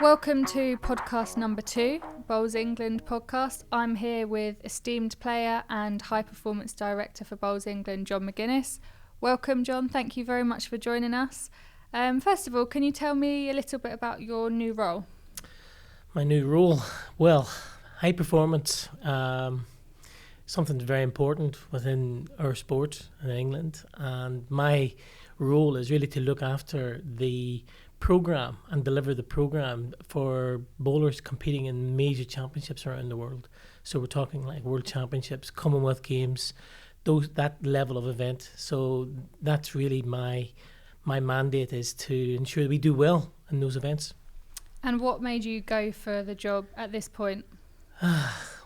Welcome to podcast number 2, Bowls England podcast. I'm here with esteemed player and high performance director for Bowls England, John McGuinness. Welcome, John. Thank you very much for joining us. First of all, can you tell me a little bit about your new role? My new role? Well, high performance, something very important within our sport in England. And my role is really to look after the programme and deliver the programme for bowlers competing in major championships around the world. So we're talking like World Championships, Commonwealth Games, that level of event. So that's really my mandate, is to ensure that we do well in those events. And what made you go for the job at this point?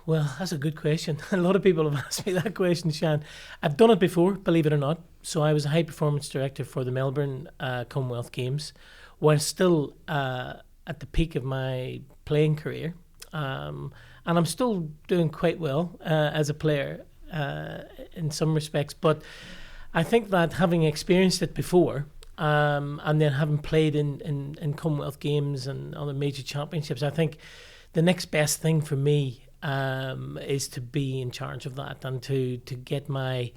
Well, that's a good question. A lot of people have asked me that question, Sian. I've done it before, believe it or not. So I was a high performance director for the Melbourne Commonwealth Games, while still at the peak of my playing career. And I'm still doing quite well as a player in some respects. But I think that having experienced it before, and then having played in Commonwealth Games and other major championships, I think the next best thing for me is to be in charge of that and to get my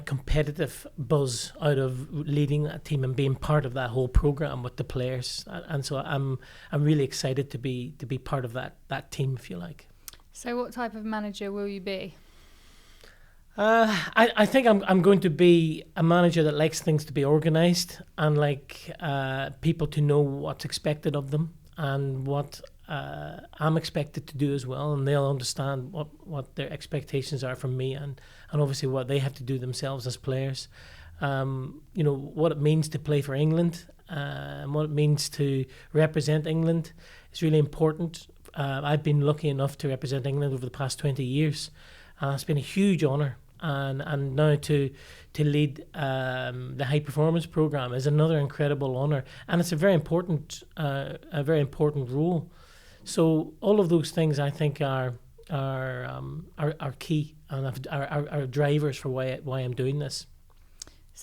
competitive buzz out of leading that team and being part of that whole program with the players. And so I'm really excited to be part of that team, if you like. So what type of manager will you be? I think I'm going to be a manager that likes things to be organised and like people to know what's expected of them and what I'm expected to do as well, and they'll understand what their expectations are from me and obviously what they have to do themselves as players. What it means to play for England and what it means to represent England is really important. I've been lucky enough to represent England over the past 20 years. It's been a huge honour, and now to lead the high performance programme is another incredible honour, and it's a very important role. So all of those things I think are key and are drivers for why I'm doing this.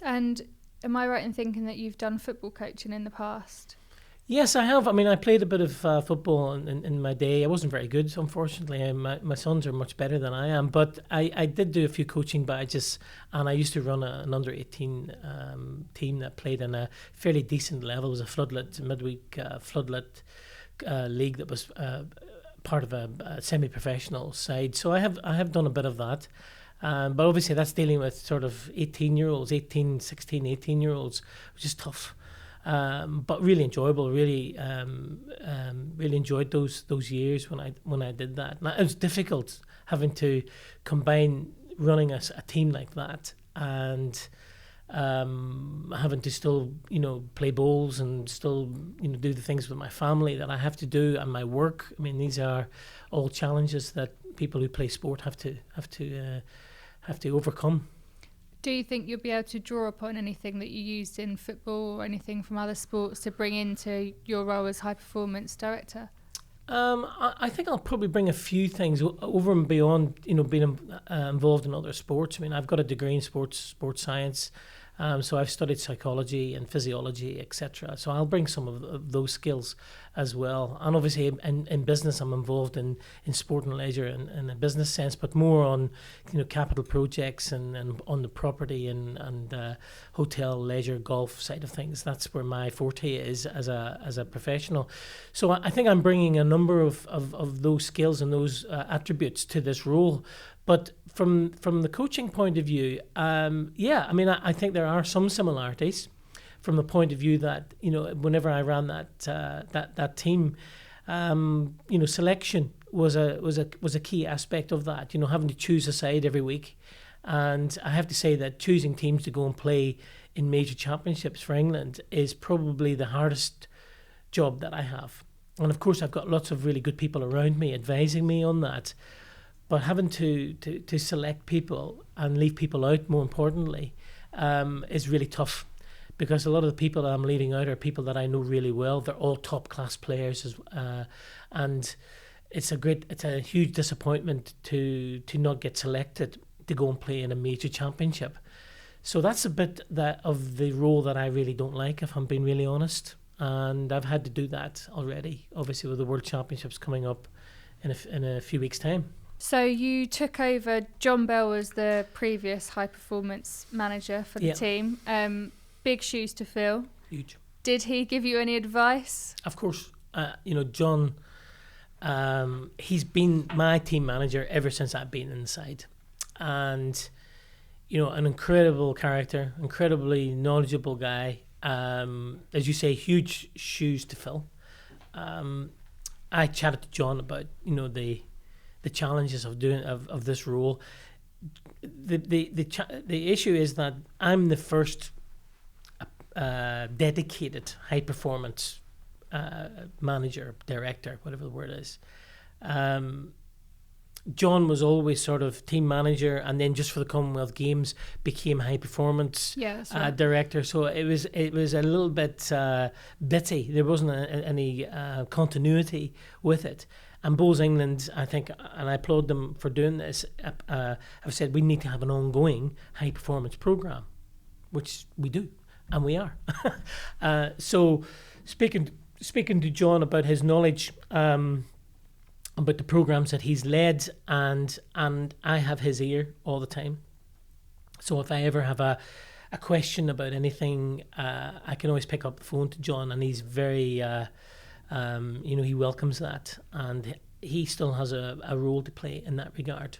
And am I right in thinking that you've done football coaching in the past? Yes, I have. I mean, I played a bit of football in my day. I wasn't very good, unfortunately. My sons are much better than I am. But I did do a few coaching badges, and I used to run an under-18 team that played in a fairly decent level. It was a floodlit, midweek floodlit league that was part of a semi-professional side. So I have done a bit of that. But obviously that's dealing with sort of 18-year-olds, 16, 18-year-olds, which is tough. But really enjoyable. Really enjoyed those years when I did that. Now, it was difficult having to combine running a team like that and having to still play bowls and still do the things with my family that I have to do and my work. I mean, these are all challenges that people who play sport have to overcome. Do you think you'll be able to draw upon anything that you used in football or anything from other sports to bring into your role as high performance director? I think I'll probably bring a few things over and beyond, being involved in other sports. I mean, I've got a degree in sports science, so I've studied psychology and physiology, etc. So I'll bring some of those skills as well. And obviously in business, I'm involved in sport and leisure in a business sense, but more on capital projects and on the property and hotel, leisure, golf side of things. That's where my forte is as a professional. So I think I'm bringing a number of those skills and those attributes to this role. But from the coaching point of view, I think there are some similarities from the point of view that whenever I ran that team, selection was a key aspect of that. Having to choose a side every week, and I have to say that choosing teams to go and play in major championships for England is probably the hardest job that I have. And of course, I've got lots of really good people around me advising me on that. But having to select people and leave people out, more importantly, is really tough, because a lot of the people that I'm leaving out are people that I know really well. They're all top class players, and it's a huge disappointment to not get selected to go and play in a major championship. So that's a bit of the role that I really don't like, if I'm being really honest. and I've had to do that already, obviously with the World Championships coming up in a few weeks' time. So you took over, John Bell was the previous high performance manager for the team. Big shoes to fill. Huge. Did he give you any advice? Of course. John, he's been my team manager ever since I've been inside. And, an incredible character, incredibly knowledgeable guy. As you say, huge shoes to fill. I chatted to John about, the challenges of this role. The issue is that I'm the first dedicated high performance manager, director, whatever the word is. John was always sort of team manager, and then just for the Commonwealth Games became high performance director. So it was a little bit bitty. There wasn't any continuity with it. And Bowls England, I think, and I applaud them for doing this, have said we need to have an ongoing high performance program, which we do, and we are. So speaking to John about his knowledge about the programs that he's led, and I have his ear all the time. So if I ever have a question about anything, I can always pick up the phone to John, and he's very he welcomes that, and he still has a role to play in that regard,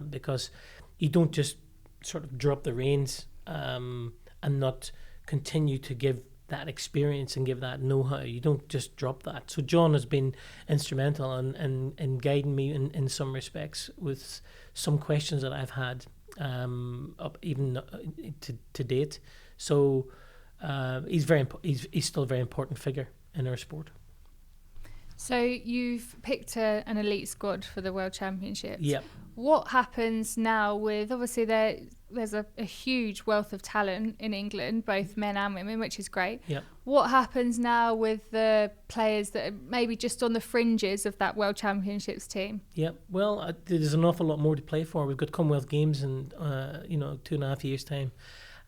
because you don't just sort of drop the reins and not continue to give that experience and give that know-how. You don't just drop that. So John has been instrumental in guiding me in some respects with some questions that I've had up even to date. So he's still a very important figure in our sport. So you've picked an elite squad for the World Championships. Yeah. What happens now with, obviously there's a huge wealth of talent in England, both men and women, which is great. Yeah. What happens now with the players that are maybe just on the fringes of that World Championships team? Yeah, well, there's an awful lot more to play for. We've got Commonwealth Games in 2.5 years' time.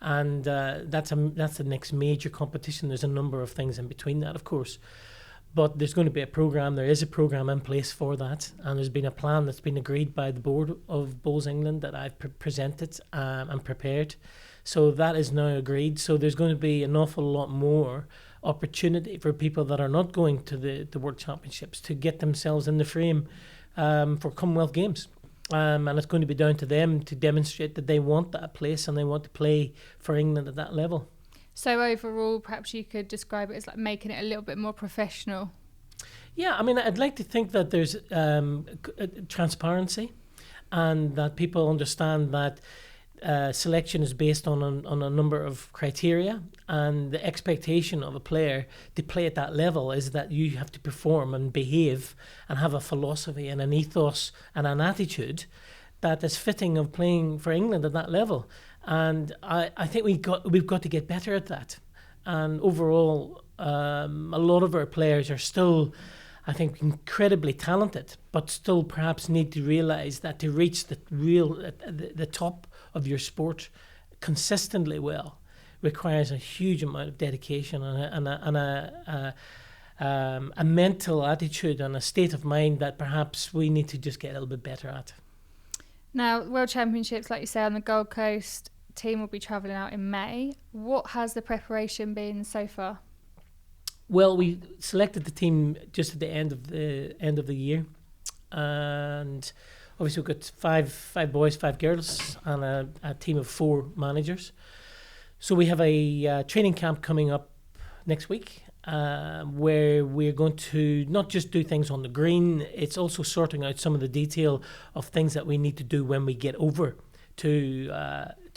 And that's the next major competition. There's a number of things in between that, of course. But there's going to be a programme. There is a programme in place for that, and there's been a plan that's been agreed by the board of Bowls England that I've presented and prepared. So that is now agreed. So there's going to be an awful lot more opportunity for people that are not going to the World Championships to get themselves in the frame for Commonwealth Games. And it's going to be down to them to demonstrate that they want that place and they want to play for England at that level. So overall, perhaps you could describe it as like making it a little bit more professional. Yeah, I mean, I'd like to think that there's transparency, and that people understand that selection is based on a number of criteria, and the expectation of a player to play at that level is that you have to perform and behave and have a philosophy and an ethos and an attitude that is fitting of playing for England at that level. And I think we've got to get better at that. And overall, a lot of our players are still, I think, incredibly talented, but still perhaps need to realise that to reach the top of your sport consistently well requires a huge amount of dedication and a mental attitude and a state of mind that perhaps we need to just get a little bit better at. Now, World Championships, like you say, on the Gold Coast, team will be travelling out in May. What has the preparation been so far? Well, we selected the team just at the end of the year, and obviously we've got five boys, 5 girls, and a team of 4 managers. So we have a training camp coming up next week, where we're going to not just do things on the green, it's also sorting out some of the detail of things that we need to do when we get over to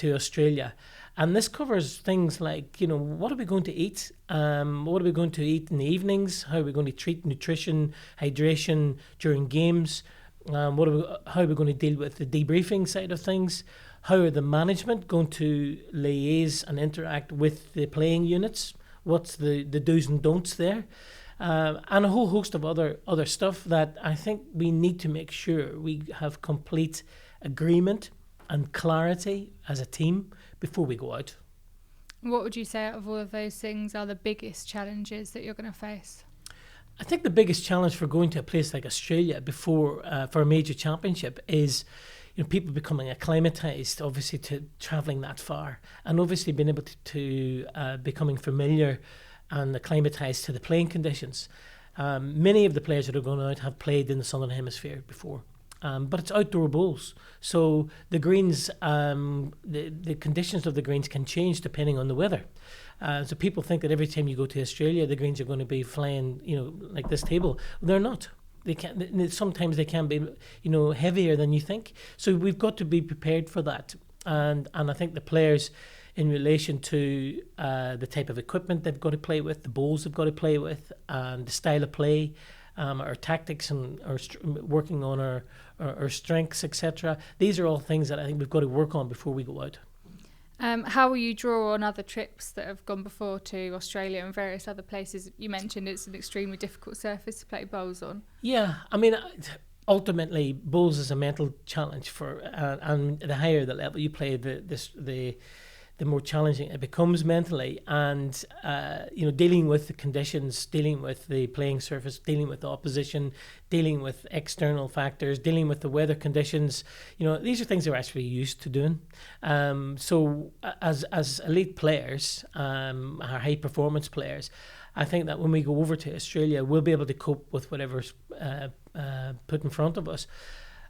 Australia. And this covers things like, what are we going to eat? What are we going to eat in the evenings? How are we going to treat nutrition, hydration during games? How are we going to deal with the debriefing side of things? How are the management going to liaise and interact with the playing units? What's the do's and don'ts there? And a whole host of other stuff that I think we need to make sure we have complete agreement and clarity as a team before we go out. What would you say out of all of those things are the biggest challenges that you're going to face? I think the biggest challenge for going to a place like Australia before for a major championship is, people becoming acclimatized, obviously, to traveling that far, and obviously being able to becoming familiar and acclimatized to the playing conditions. Many of the players that are going out have played in the Southern Hemisphere before. But it's outdoor bowls, so the greens, the conditions of the greens can change depending on the weather. So people think that every time you go to Australia, the greens are going to be flying, like this table. They're not. They can. Sometimes they can be, heavier than you think. So we've got to be prepared for that. And I think the players, in relation to the type of equipment they've got to play with, the bowls they've got to play with, and the style of play. Our tactics and working on our strengths, etc. These are all things that I think we've got to work on before we go out. How will you draw on other trips that have gone before to Australia and various other places? You mentioned it's an extremely difficult surface to play bowls on. Yeah, I mean, ultimately, bowls is a mental challenge for, and the higher the level you play, the more challenging it becomes mentally, and dealing with the conditions, dealing with the playing surface, dealing with the opposition, dealing with external factors, dealing with the weather conditions. These are things they're actually used to doing. So as elite players, our high performance players, I think that when we go over to Australia, we'll be able to cope with whatever's put in front of us.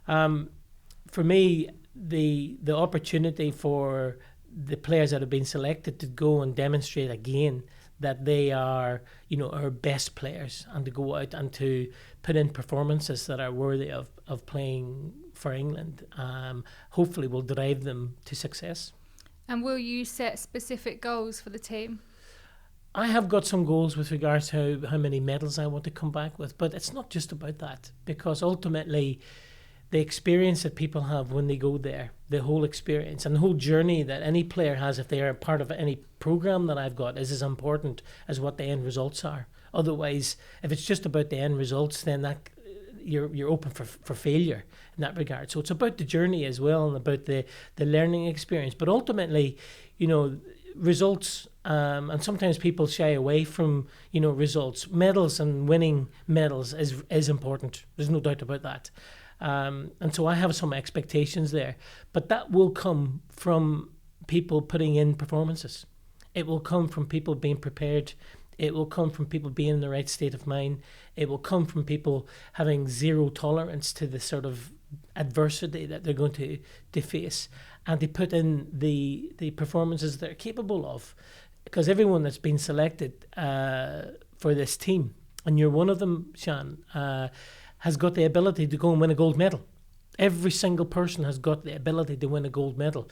For me, the opportunity for the players that have been selected to go and demonstrate again that they are, our best players, and to go out and to put in performances that are worthy of playing for England, hopefully will drive them to success. And will you set specific goals for the team? I have got some goals with regards to how many medals I want to come back with, but it's not just about that, because ultimately the experience that people have when they go there, the whole experience and the whole journey that any player has if they are part of any program that I've got is as important as what the end results are. Otherwise, if it's just about the end results, then that you're open for failure in that regard. So it's about the journey as well, and about the learning experience. But ultimately, results, and sometimes people shy away from results. Medals and winning medals is important. There's no doubt about that. And so I have some expectations there, but that will come from people putting in performances. It will come from people being prepared. It will come from people being in the right state of mind. It will come from people having zero tolerance to the sort of adversity that they're going to face, and they put in the performances they're capable of. Because everyone that's been selected for this team, and you're one of them, Sian, has got the ability to go and win a gold medal. Every single person has got the ability to win a gold medal.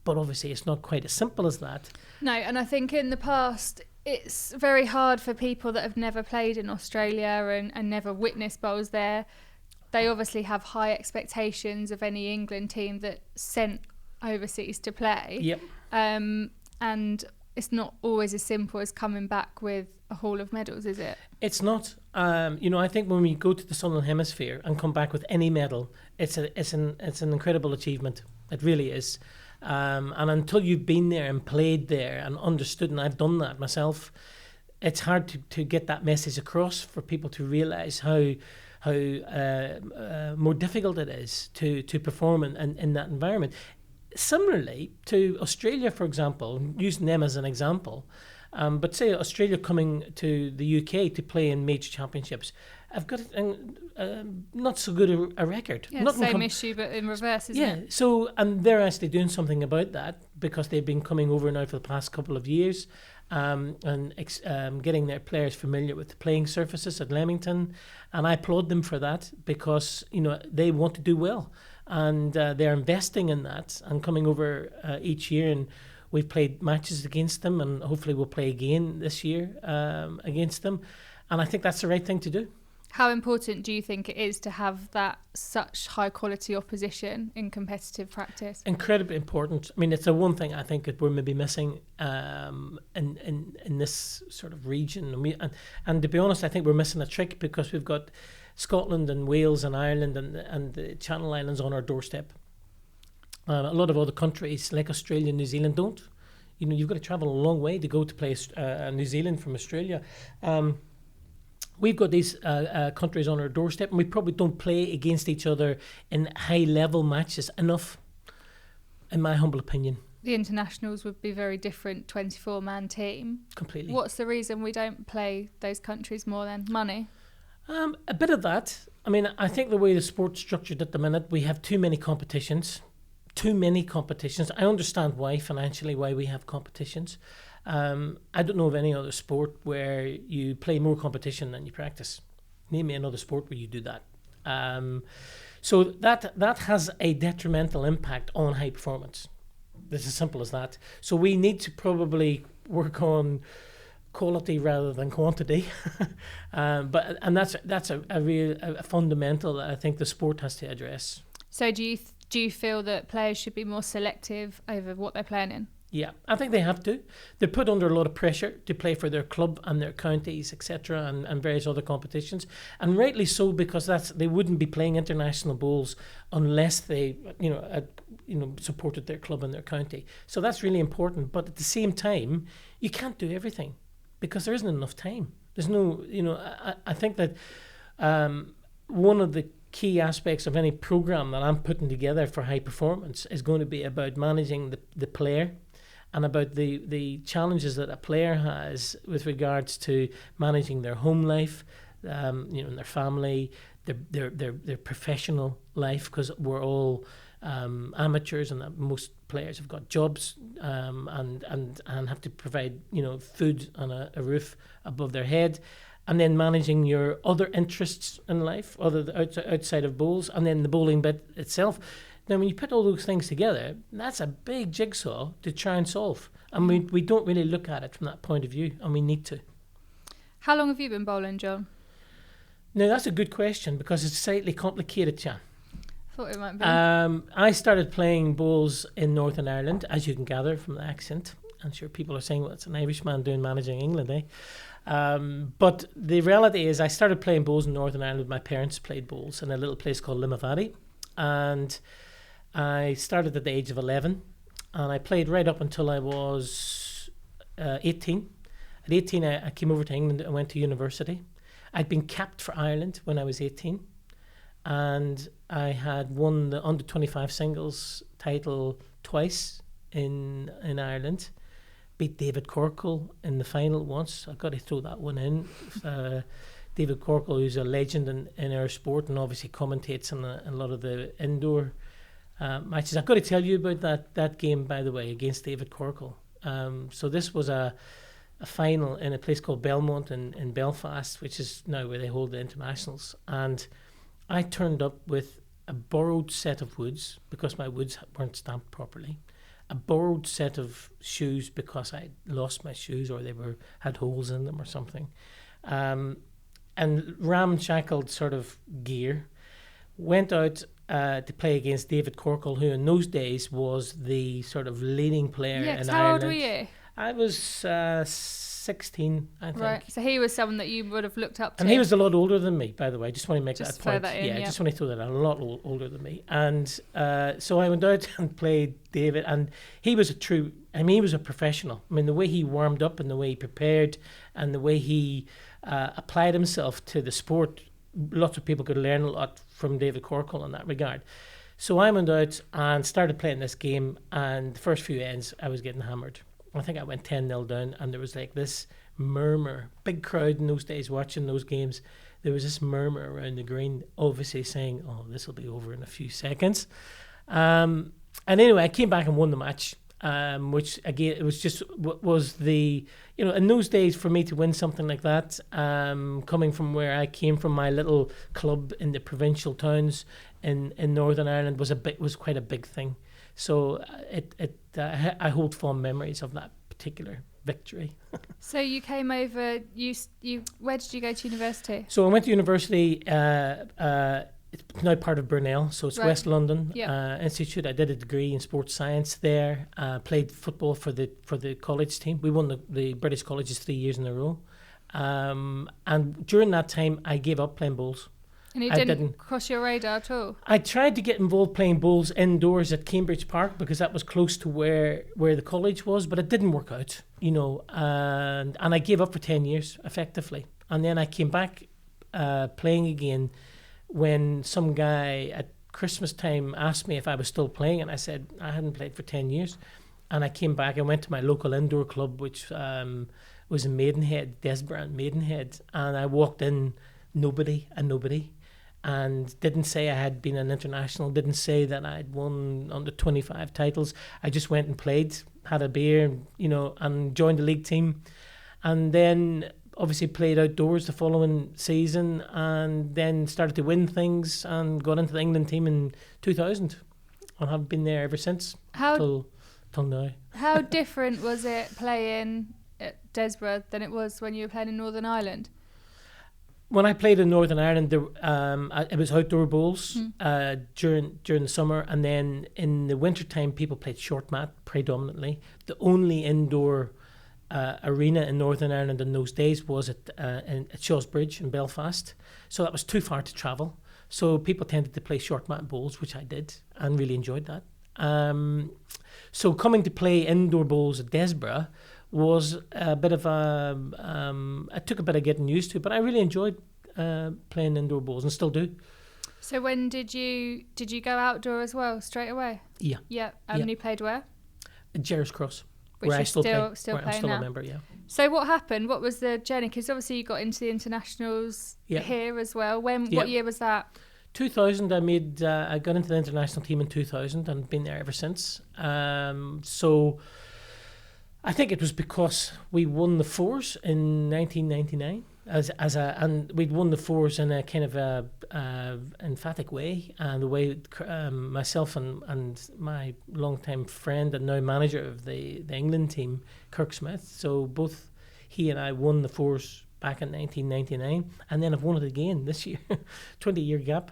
But obviously it's not quite as simple as that. No, and I think in the past it's very hard for people that have never played in Australia and never witnessed bowls there. They obviously have high expectations of any England team that's sent overseas to play. Yep. And it's not always as simple as coming back with a haul of medals, is it? It's not. I think when we go to the Southern Hemisphere and come back with any medal, it's an incredible achievement. It really is. And until you've been there and played there and understood, and I've done that myself, it's hard to get that message across for people to realise how more difficult it is to perform in that environment. Similarly to Australia, for example, using them as an example, but say Australia coming to the UK to play in major championships, I've got not so good a record. Yeah, same issue, but in reverse, isn't it? Yeah, so, and they're actually doing something about that because they've been coming over now for the past couple of years, and getting their players familiar with the playing surfaces at Leamington, and I applaud them for that because they want to do well, and they're investing in that and coming over each year, and we've played matches against them, and hopefully we'll play again this year against them, and I think that's the right thing to do. How important do you think it is to have that such high quality opposition in competitive practice? Incredibly important. I mean, it's the one thing I think that we're maybe missing in this sort of region. And to be honest, I think we're missing a trick because we've got Scotland and Wales and Ireland and the Channel Islands on our doorstep. A lot of other countries like Australia and New Zealand don't. you've got to travel a long way to go to play New Zealand from Australia. We've got these countries on our doorstep, and we probably don't play against each other in high-level matches enough, in my humble opinion. The internationals would be very different, 24-man team. Completely. What's the reason we don't play those countries more then? Money? A bit of that. I mean, I think the way the sport's structured at the minute, we have too many competitions. I understand why, financially, why we have competitions. I don't know of any other sport where you play more competition than you practice. Name me another sport where you do that. So that has a detrimental impact on high performance. It's as simple as that. So we need to probably work on quality rather than quantity. But that's a real fundamental that I think the sport has to address. So do you feel that players should be more selective over what they're playing in? Yeah, I think they have to. They're put under a lot of pressure to play for their club and their counties, etc., and various other competitions, and rightly so, because they wouldn't be playing international bowls unless they, supported their club and their county. So that's really important. But at the same time, you can't do everything because there isn't enough time. There's no, I think that one of the key aspects of any program that I'm putting together for high performance is going to be about managing the player, and about the challenges that a player has with regards to managing their home life, and their family, their professional life, because we're all amateurs, and that most players have got jobs and have to provide food and a roof above their head, and then managing your other interests in life, outside of bowls, and then the bowling bit itself. Now, when you put all those things together, that's a big jigsaw to try and solve. And we don't really look at it from that point of view, and we need to. How long have you been bowling, John? Now, that's a good question, because it's slightly complicated, Sian. Thought it might be. I started playing bowls in Northern Ireland, as you can gather from the accent. I'm sure people are saying, well, it's an Irishman doing managing England, eh? But the reality is I started playing bowls in Northern Ireland. My parents played bowls in a little place called Limavady. And I started at the age of 11, and I played right up until I was 18. At 18, I came over to England and went to university. I'd been capped for Ireland when I was 18, and I had won the under-25 singles title twice in Ireland. Beat David Corkle in the final once. I've got to throw that one in. David Corkle, who's a legend in our sport and obviously commentates in a lot of the indoor matches. I've got to tell you about that game, by the way, against David Corkle. So this was a final in a place called Belmont in Belfast, which is now where they hold the internationals. And I turned up with a borrowed set of woods because my woods weren't stamped properly. A borrowed set of shoes because I lost my shoes or they had holes in them or something. And ramshackled sort of gear. Went out to play against David Corkle, who in those days was the sort of leading player in Ireland. How old were you? I was 16, I think. Right, so he was someone that you would have looked up to. And he was a lot older than me, by the way. I just want to make just that point. That in, I just want to throw that out. A lot older than me. And so I went out and played David, and he was he was a professional. I mean, the way he warmed up and the way he prepared and the way he applied himself to the sport, lots of people could learn a lot from David Corkle in that regard. So I went out and started playing this game, and the first few ends I was getting hammered. I think I went 10-0 down, and there was like this murmur, big crowd in those days watching those games. There was this murmur around the green, obviously saying, oh, this will be over in a few seconds. And anyway, I came back and won the match, which again, it was just was the, in those days for me to win something like that, coming from where I came from, my little club in the provincial towns in Northern Ireland was quite a big thing. So I hold fond memories of that particular victory. So you came over. Where did you go to university? So I went to university. It's now part of Burnell, so it's West London Institute. I did a degree in sports science there. Played football for the college team. We won the British colleges 3 years in a row. And during that time, I gave up playing bowls. And you I didn't cross your radar at all? I tried to get involved playing bowls indoors at Cambridge Park because that was close to where the college was, but it didn't work out, and I gave up for 10 years, effectively. And then I came back playing again when some guy at Christmas time asked me if I was still playing, and I said I hadn't played for 10 years. And I came back and went to my local indoor club, which was in Maidenhead, Desborough, Maidenhead, and I walked in, nobody, and didn't say I had been an international, didn't say that I'd won under 25 titles. I just went and played, had a beer, and joined the league team. And then obviously played outdoors the following season, and then started to win things and got into the England team in 2000. And have been there ever since till now. How different was it playing at Desborough than it was when you were playing in Northern Ireland? When I played in Northern Ireland, it was outdoor bowls during the summer, and then in the winter time, people played short mat predominantly. The only indoor arena in Northern Ireland in those days was at Shaw's Bridge in Belfast, so that was too far to travel. So people tended to play short mat bowls, which I did, and really enjoyed that. So coming to play indoor bowls at Desborough was a bit of it took a bit of getting used to, but I really enjoyed playing indoor bowls and still do. So when did you go outdoor as well, straight away? Yeah. Yeah. And you played where? At Gerrards Cross, which where I still play. Still where I'm playing still now. a member, yeah. So what happened? What was the journey? Because obviously you got into the internationals here as well. What year was that? 2000. I got into the international team in 2000 and been there ever since. So I think it was because we won the fours in 1999 and we'd won the fours in a kind of a emphatic way, and the way myself and my longtime friend and now manager of the England team, Kirk Smith, so both he and I won the fours back in 1999, and then I've won it again this year. 20-year gap,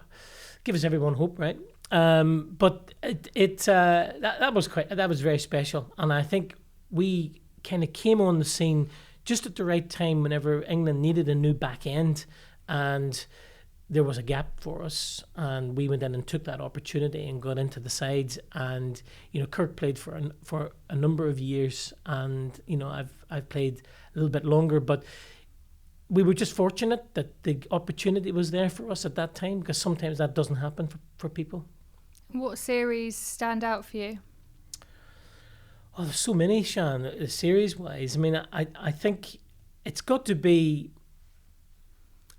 gives everyone hope, right? But that was very special, and I think we kind of came on the scene just at the right time whenever England needed a new back end, and there was a gap for us, and we went in and took that opportunity and got into the sides. And Kirk played for a number of years, and I've played a little bit longer, but we were just fortunate that the opportunity was there for us at that time, because sometimes that doesn't happen for people. What series stand out for you? Oh, there's so many, Sian, series-wise. I mean, I think it's got to be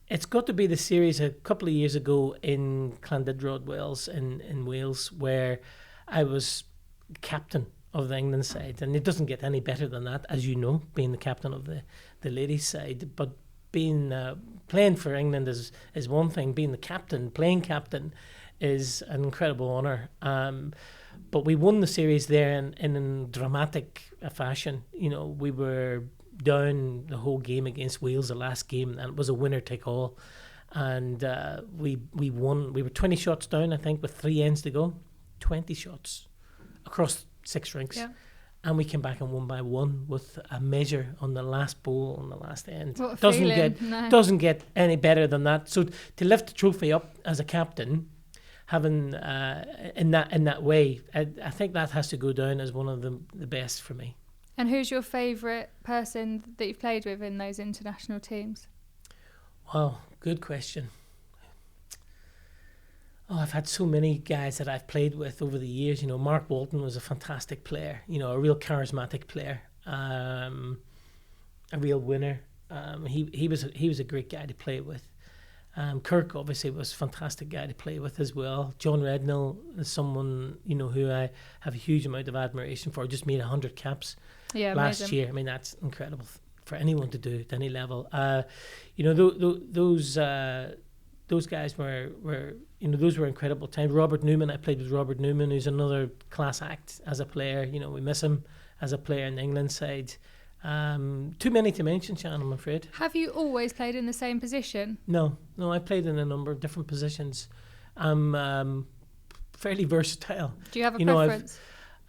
the series a couple of years ago in Llandudrod, Wales, in Wales, where I was captain of the England side. And it doesn't get any better than that, as you know, being the captain of the ladies' side. But being playing for England is one thing. Being the captain, playing captain, is an incredible honour. But we won the series there in a dramatic fashion. We were down the whole game against Wales, the last game, and it was a winner-take-all. And we won. We were 20 shots down, I think, with 3 ends to go. 20 shots across 6 rinks. Yeah. And we came back and won by 1 with a measure on the last bowl, on the last end. What a feeling. Doesn't get any better than that. So to lift the trophy up as a captain, having in that way, I think that has to go down as one of the best for me. And who's your favourite person that you've played with in those international teams? Wow, good question. Oh, I've had so many guys that I've played with over the years. Mark Walton was a fantastic player, a real charismatic player, a real winner. He was a great guy to play with. Kirk obviously was a fantastic guy to play with as well. John Redknapp is someone who I have a huge amount of admiration for. Just made 100 caps last year. I mean, that's incredible for anyone to do at any level. Those guys were those were incredible times. Robert Newman, I played with Robert Newman, who's another class act as a player. We miss him as a player in the England side. Too many to mention, Sian, I'm afraid. Have you always played in the same position? No, I played in a number of different positions. I'm fairly versatile. Do you have a preference?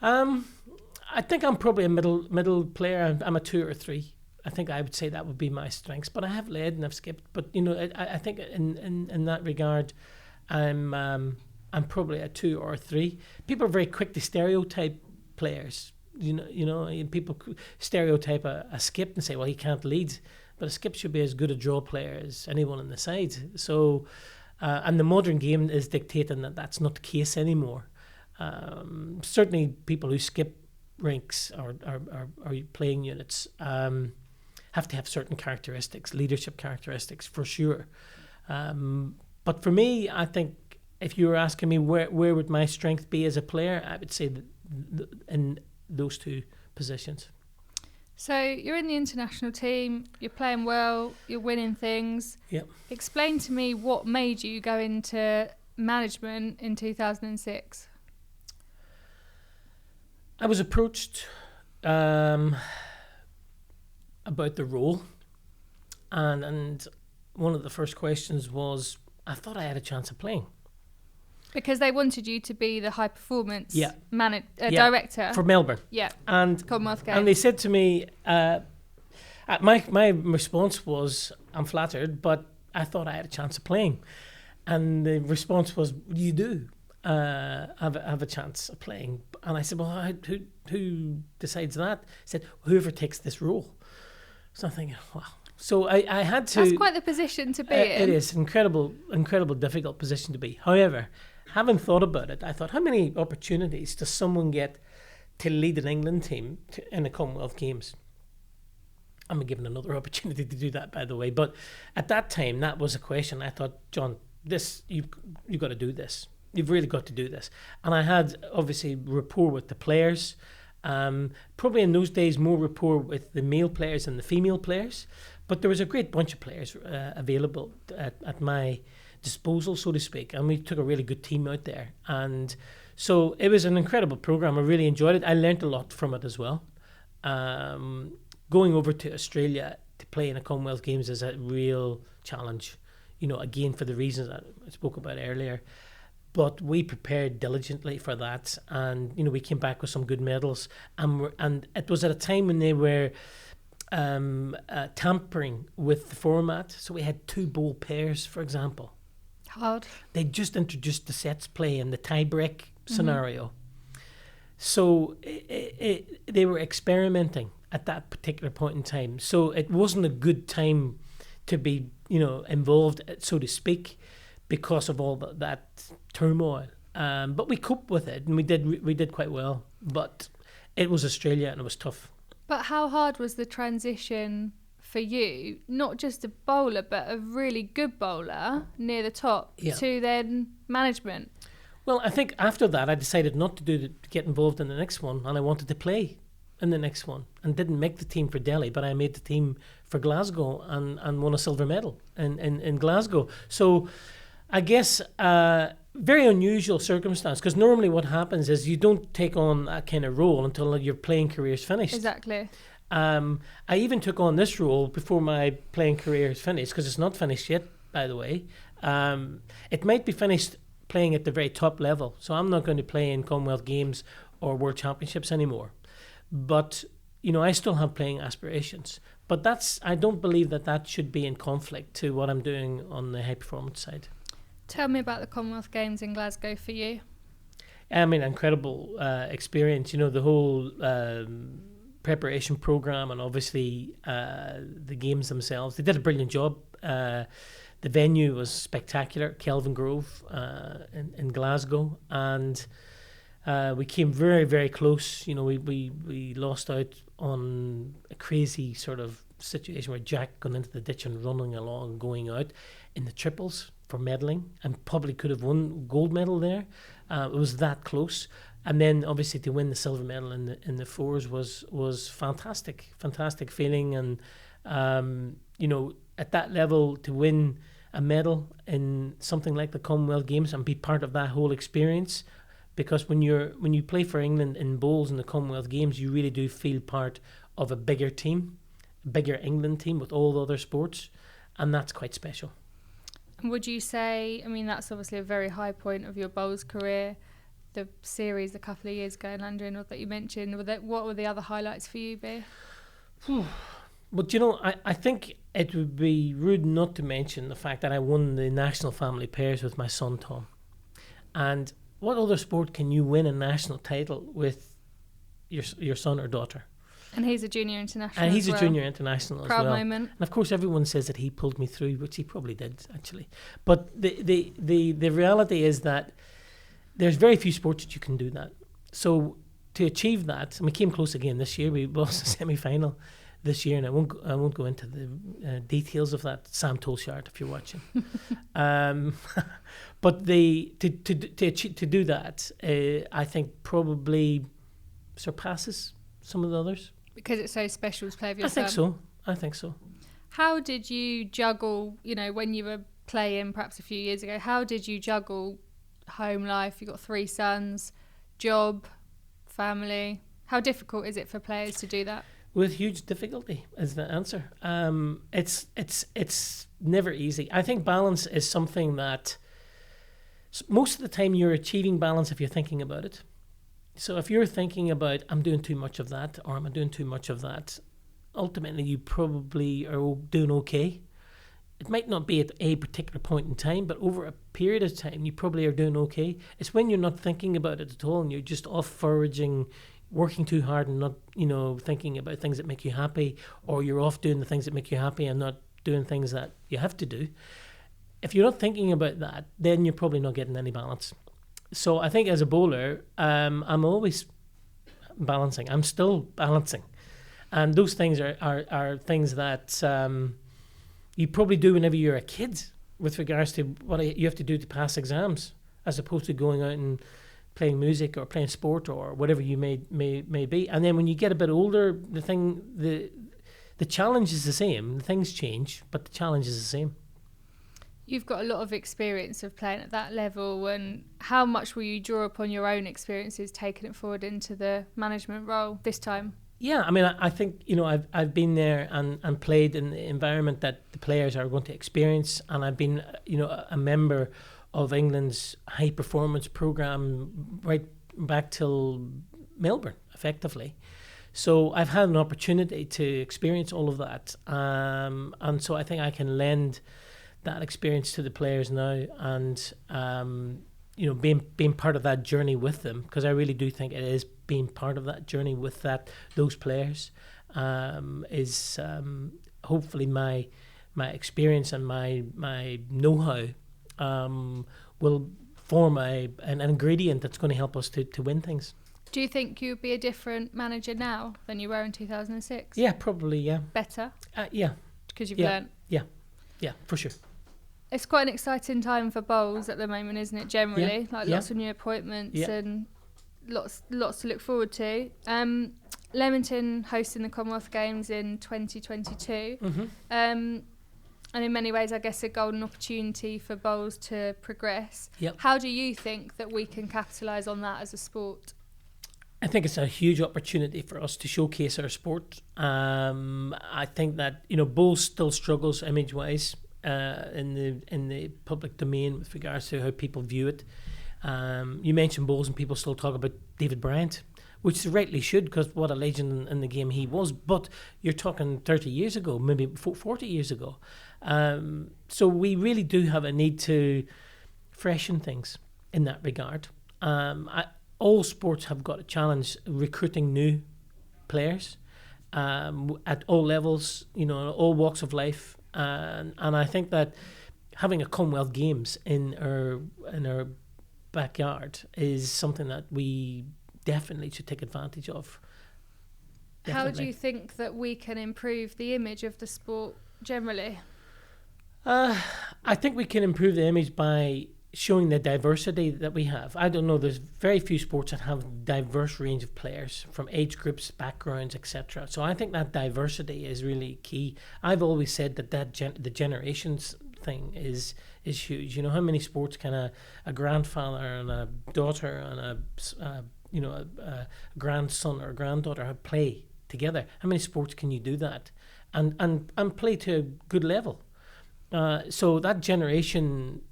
I think I'm probably a middle player. I'm a 2 or 3. I think I would say that would be my strengths. But I have led and I've skipped. But you know, I think in that regard, I'm probably a 2 or a 3. People are very quick to stereotype players. People stereotype a skip and say, well, he can't lead, but a skip should be as good a draw player as anyone on the side. So, and the modern game is dictating that that's not the case anymore. Certainly, people who skip ranks or playing units have to have certain characteristics, leadership characteristics for sure. But for me, I think if you were asking me where would my strength be as a player, I would say that in those 2 positions. So you're in the international team, you're playing well, you're winning things. Yep. Explain to me what made you go into management in 2006. I was approached about the role, and one of the first questions was, I thought I had a chance of playing. Because they wanted you to be the high performance director for Melbourne. Yeah. And Commonwealth Games. And they said to me, my response was, I'm flattered, but I thought I had a chance of playing. And the response was, you do have a chance of playing. And I said, well, who decides that? He said, whoever takes this role. So I'm thinking, wow. So I had to... That's quite the position to be in. It is incredible difficult position to be. However, having thought about it, I thought, how many opportunities does someone get to lead an England team in the Commonwealth Games? I'm given another opportunity to do that, by the way. But at that time, that was a question. I thought, John, you've got to do this. You've really got to do this. And I had, obviously, rapport with the players. Probably in those days, more rapport with the male players than the female players. But there was a great bunch of players available at my disposal, so to speak. And we took a really good team out there. And so it was an incredible program. I really enjoyed it. I learned a lot from it as well. Going over to Australia to play in a Commonwealth Games is a real challenge, again, for the reasons that I spoke about earlier. But we prepared diligently for that. And, we came back with some good medals. And it was at a time when they were tampering with the format. So we had 2 bowl pairs, for example. Hard. They just introduced the sets play and the tie-break scenario. So they were experimenting at that particular point in time. So it wasn't a good time to be, involved, so to speak, because of all that turmoil. But we coped with it, and we did quite well. But it was Australia, and it was tough. But how hard was the transition for you, not just a bowler, but a really good bowler near the top, to then management? Well, I think after that, I decided not to get involved in the next one, and I wanted to play in the next one, and didn't make the team for Delhi, but I made the team for Glasgow and won a silver medal in Glasgow. So I guess very unusual circumstance, because normally what happens is you don't take on that kind of role until your playing career is finished. Exactly. I even took on this role before my playing career is finished, because it's not finished yet, by the way. It might be finished playing at the very top level, so I'm not going to play in Commonwealth Games or World Championships anymore. But, I still have playing aspirations. But I don't believe that should be in conflict to what I'm doing on the high performance side. Tell me about the Commonwealth Games in Glasgow for you. Incredible experience. The whole preparation program, and obviously the games themselves. They did a brilliant job. The venue was spectacular, Kelvin Grove in Glasgow, and we came very, very close. We lost out on a crazy sort of situation where Jack got into the ditch and running along, going out in the triples for medalling, and probably could have won gold medal there. It was that close. And then obviously to win the silver medal in the fours was fantastic feeling. And at that level, to win a medal in something like the Commonwealth Games and be part of that whole experience, because when you play for England in bowls in the Commonwealth Games, you really do feel part of a bigger team, a bigger England team with all the other sports, and that's quite special. Would you say, that's obviously a very high point of your bowls career, the series a couple of years ago in London that you mentioned, what were the other highlights for you, B? But I think it would be rude not to mention the fact that I won the national family pairs with my son Tom. And what other sport can you win a national title with your son or daughter? And he's a junior international. And he's a junior international as well. Proud moment. And of course, everyone says that he pulled me through, which he probably did actually. But the reality is that there's very few sports that you can do that. So to achieve that, and we came close again this year. We lost the semi-final this year, and I won't go into the details of that. Sam Tolshard, if you're watching. But to do that, I think probably surpasses some of the others. Because it's so special to play with your son. I think so. How did you juggle, when you were playing perhaps a few years ago, how did you juggle home life? You've got 3 sons, job, family. How difficult is it for players to do that? With huge difficulty is the answer. It's never easy. I think balance is something that most of the time you're achieving balance if you're thinking about it. So if you're thinking about, I'm doing too much of that, or I'm doing too much of that, ultimately you probably are doing okay. It might not be at a particular point in time, but over a period of time, you probably are doing okay. It's when you're not thinking about it at all and you're just off foraging, working too hard and not, thinking about things that make you happy, or you're off doing the things that make you happy and not doing things that you have to do. If you're not thinking about that, then you're probably not getting any balance. So I think as a bowler, I'm always balancing. I'm still balancing. And those things are things that you probably do whenever you're a kid with regards to what you have to do to pass exams, as opposed to going out and playing music or playing sport or whatever you may be. And then when you get a bit older, the challenge is the same. Things change, but the challenge is the same. You've got a lot of experience of playing at that level, and how much will you draw upon your own experiences taking it forward into the management role this time? Yeah, I mean, I think, I've been there and played in the environment that the players are going to experience, and I've been, a member of England's high performance programme right back till Melbourne, effectively. So I've had an opportunity to experience all of that, and so I think I can lend that experience to the players now, and being part of that journey with them, because I really do think it is being part of that journey with those players is hopefully my experience and my know-how will form an ingredient that's going to help us to win things. Do you think you'd be a different manager now than you were in 2006? Yeah, probably, yeah. Better? Yeah. Because you've learnt? Yeah, for sure. It's quite an exciting time for bowls at the moment, isn't it, generally? Lots of new appointments and lots to look forward to. Leamington hosting the Commonwealth Games in 2022. Mm-hmm. And in many ways, I guess, a golden opportunity for bowls to progress. Yep. How do you think that we can capitalise on that as a sport? I think it's a huge opportunity for us to showcase our sport. I think that bowls still struggles image-wise in the public domain with regards to how people view it. You mentioned bowls, and people still talk about David Bryant, which they rightly should, because what a legend in the game he was. But you're talking 30 years ago, maybe 40 years ago. So we really do have a need to freshen things in that regard. All sports have got a challenge recruiting new players at all levels, all walks of life, and I think that having a Commonwealth Games in our backyard is something that we definitely should take advantage of. Definitely. How do you think that we can improve the image of the sport generally? I think we can improve the image by showing the diversity that we have. I don't know, there's very few sports that have a diverse range of players from age groups, backgrounds, etc. So I think that diversity is really key. I've always said that the generations thing is huge. How many sports can a grandfather and a daughter and a grandson or granddaughter play together? How many sports can you do that and play to a good level? So that generation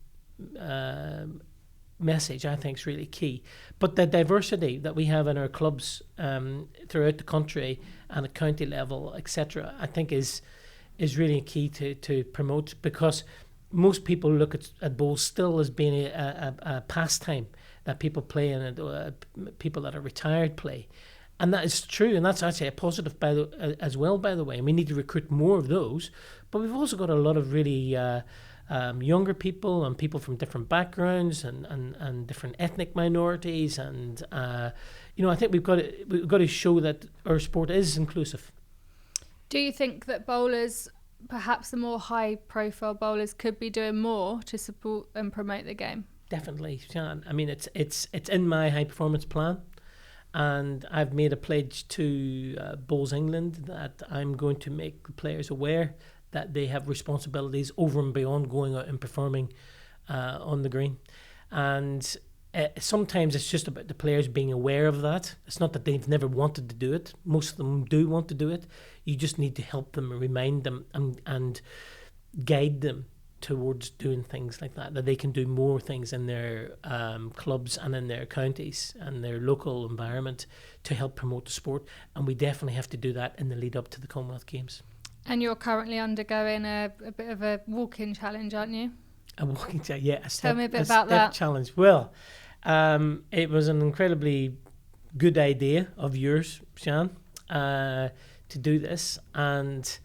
message, I think, is really key. But the diversity that we have in our clubs throughout the country and at county level, etc., I think is really key to promote, because most people look at bowls still as being a pastime that people play and people that are retired play. And that is true, and that's actually a positive as well, by the way. And we need to recruit more of those. But we've also got a lot of really younger people and people from different backgrounds and different ethnic minorities. And, I think we've got to show that our sport is inclusive. Do you think that bowlers, perhaps the more high-profile bowlers, could be doing more to support and promote the game? Definitely, Sian. I mean, it's in my high-performance plan. And I've made a pledge to Bowls England that I'm going to make the players aware that they have responsibilities over and beyond going out and performing on the green. And sometimes it's just about the players being aware of that. It's not that they've never wanted to do it. Most of them do want to do it. You just need to help them, remind them and guide them towards doing things like that they can do more things in their clubs and in their counties and their local environment to help promote the sport. And we definitely have to do that in the lead up to the Commonwealth Games. And you're currently undergoing a bit of a walking challenge, aren't you? A walking challenge, yeah. Tell me a bit about that. Challenge. Well, it was an incredibly good idea of yours, Sian, to do this. And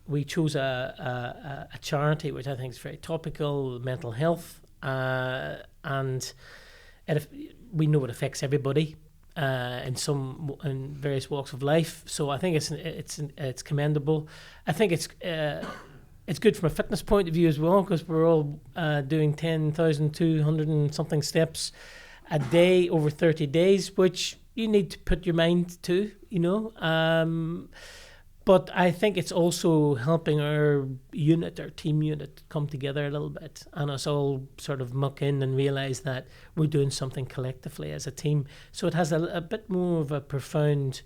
we chose a charity which I think is very topical, mental health, and we know it affects everybody in various walks of life. So I think it's commendable. I think it's good from a fitness point of view as well, because we're all doing 10,200 and something steps a day over 30 days, which you need to put your mind to, But I think it's also helping our team unit, come together a little bit and us all sort of muck in and realise that we're doing something collectively as a team. So it has a bit more of a profound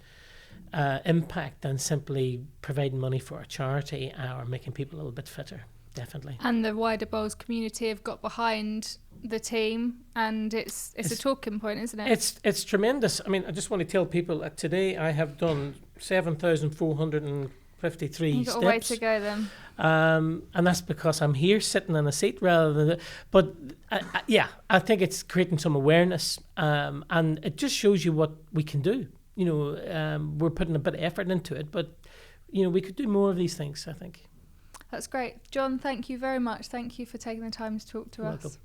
impact than simply providing money for a charity or making people a little bit fitter, definitely. And the wider bowls community have got behind the team, and it's a talking point, isn't it? It's tremendous. I mean, I just want to tell people that today I have done 7,453 You've steps. got a way to go then. And that's because I'm here sitting in a seat rather than... But I think it's creating some awareness, and it just shows you what we can do. We're putting a bit of effort into it, but, we could do more of these things, I think. That's great. John, thank you very much. Thank you for taking the time to talk to us. Welcome.